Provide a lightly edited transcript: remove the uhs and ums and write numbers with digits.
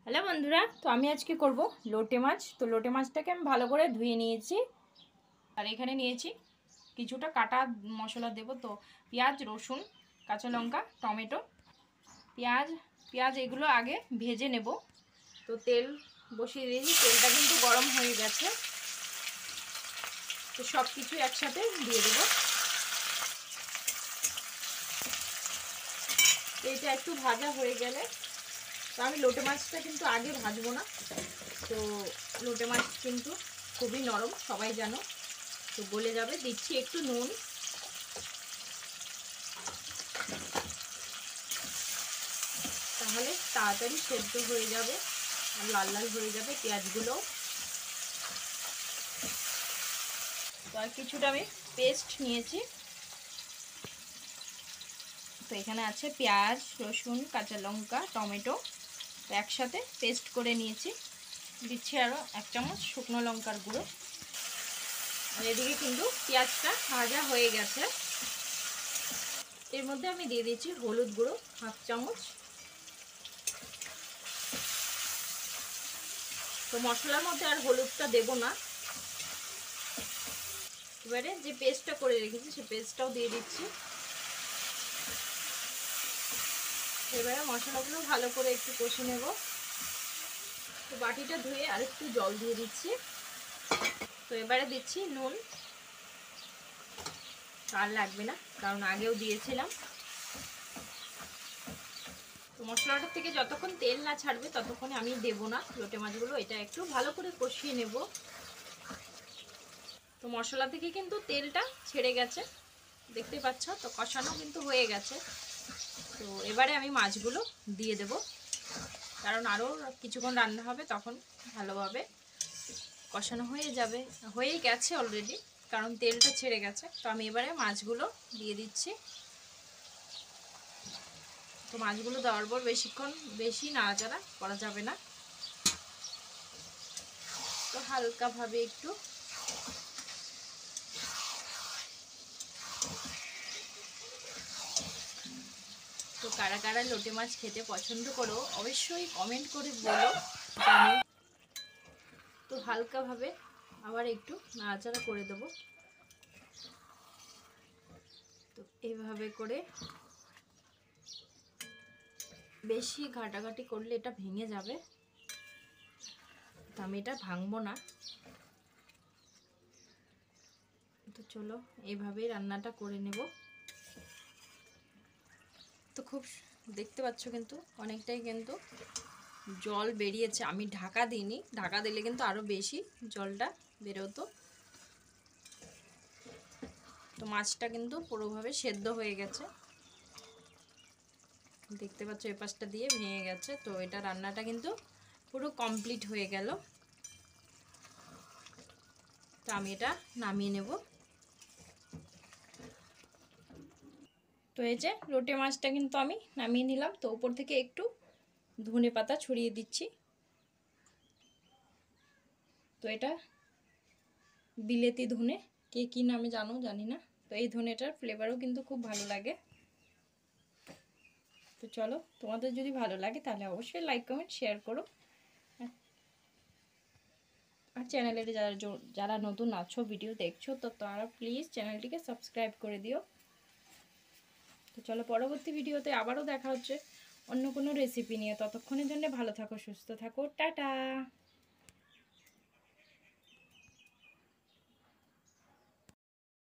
Hello বন্ধুরা, তো আমি আজকে করব লোটে মাছ। তো লোটে মাছটাকে আমি ভালো করে ধুয়ে নিয়েছি আর এখানে নিয়েছি কিছুটা কাটা মশলা দেব। তো পেঁয়াজ, রসুন, কাঁচা লঙ্কা, টমেটো, পেঁয়াজ এগুলো আগে ভেজে নেব। তো তেল বসিয়ে দিয়েছি, তেলটা কিন্তু গরম হয়ে গেছে। তো সব কিছু একসাথে দিয়ে দেবো। এইটা একটু ভাজা হয়ে গেলে, তো আমি লোটে মাছটা কিন্তু আগে ভাজবো না। তো লোটে মাছ কিন্তু খুবই নরম, সবাই জানো, তো গলে যাবে। দিচ্ছি একটু নুন, তাহলে তাড়াতাড়ি সেদ্ধ হয়ে যাবে আর লাল লাল হয়ে যাবে পেঁয়াজগুলো। তো আর কিছুটা আমি পেস্ট নিয়েছি। তো এখানে আছে পেঁয়াজ, রসুন, কাঁচা লঙ্কা, টমেটো, তো একসাথে পেস্ট করে নিয়েছি। দিচ্ছি আরও 1 চামচ শুকনো লঙ্কার গুঁড়ো। আর এদিকে কিন্তু পেঁয়াজটা ভাজা হয়ে গেছে। এর মধ্যে আমি দিয়ে দিচ্ছি হলুদ গুঁড়ো 1/2 চামচ। তো মশলার মধ্যে আর হলুদটা দেব না। এবারে যে পেস্টটা করে রেখেছি সেই পেস্টটাও দিয়ে দিচ্ছি। এবারে মশলাগুলো ভালো করে একটু কষে নেব। তো বাটিটা ধুয়ে আর একটু জল দিয়ে দিচ্ছি। তো এবারে দিচ্ছি নুন। আর লাগবে না, কারণ আগেও দিয়েছিলাম। তো মশলাটার থেকে যতক্ষণ তেল না ছাড়বে ততক্ষণে আমি দেব না লোটে মাছগুলো। এটা একটু ভালো করে কষিয়ে নেব। তো মশলা থেকে কিন্তু তেলটা ছেড়ে গেছে, দেখতে পাচ্ছ। তো কষানো কিন্তু হয়ে গেছে। তো এবারে আমি মাছগুলো দিয়ে দেব, কারণ আরও কিছুক্ষণ রান্না হবে, তখন ভালোভাবে কষানো হয়ে যাবে। হয়েই গেছে অলরেডি, কারণ তেলটা ছেড়ে গেছে। তো আমি এবারে মাছগুলো দিয়ে দিচ্ছি। তো মাছগুলো দেওয়ার পর বেশি নাড়াচাড়া করা যাবে না। তো হালকাভাবে একটু তো কারা কারা লোটে মাছ খেতে পছন্দ করো অবশ্যই কমেন্ট করে বলো, জানি। তো হালকাভাবে আবার একটু নাড়াচাড়া করে দেব। তো এইভাবে করে বেশি ঘাটাঘাটি করলে এটা ভেঙে যাবে। তো আমি এটা ভাঙবো না। তো চলো এইভাবেই রান্নাটা করে নেব। তো খুব দেখতে পাচ্ছ কিন্তু অনেকটাই কিন্তু জল বেরিয়েছে। আমি ঢাকা দিইনি, ঢাকা দিলে কিন্তু আরও বেশি জলটা বেরোতো। তো মাছটা কিন্তু পুরোভাবে সেদ্ধ হয়ে গেছে, দেখতে পাচ্ছ। এই পাশটা দিয়ে ভেঙে গেছে। তো এটা রান্নাটা কিন্তু পুরো কমপ্লিট হয়ে গেল। তো আমি এটা নামিয়ে নেব। তো এই যে লোটে মাছটা কিন্তু আমি নামিয়ে নিলাম। তো উপর থেকে একটু ধনে পাতা ছড়িয়ে দিচ্ছি। তো এটা বিলেতি ধনে, কে কী নামে জানো জানি না। তো এই ধনেটার ফ্লেভারও কিন্তু খুব ভালো লাগে। তো চলো, তোমাদের যদি ভালো লাগে তাহলে অবশ্যই লাইক, কমেন্ট, শেয়ার করো। আর চ্যানেলে যারা নতুন আছো, ভিডিও দেখছো, তো তারা প্লিজ চ্যানেলটিকে সাবস্ক্রাইব করে দিও। তো চলো, পরবর্তী ভিডিওতে আবারও দেখা হচ্ছে অন্য কোনো রেসিপি নিয়ে। ততক্ষণের জন্য ভালো থাকো, সুস্থ থাকো, টাটা।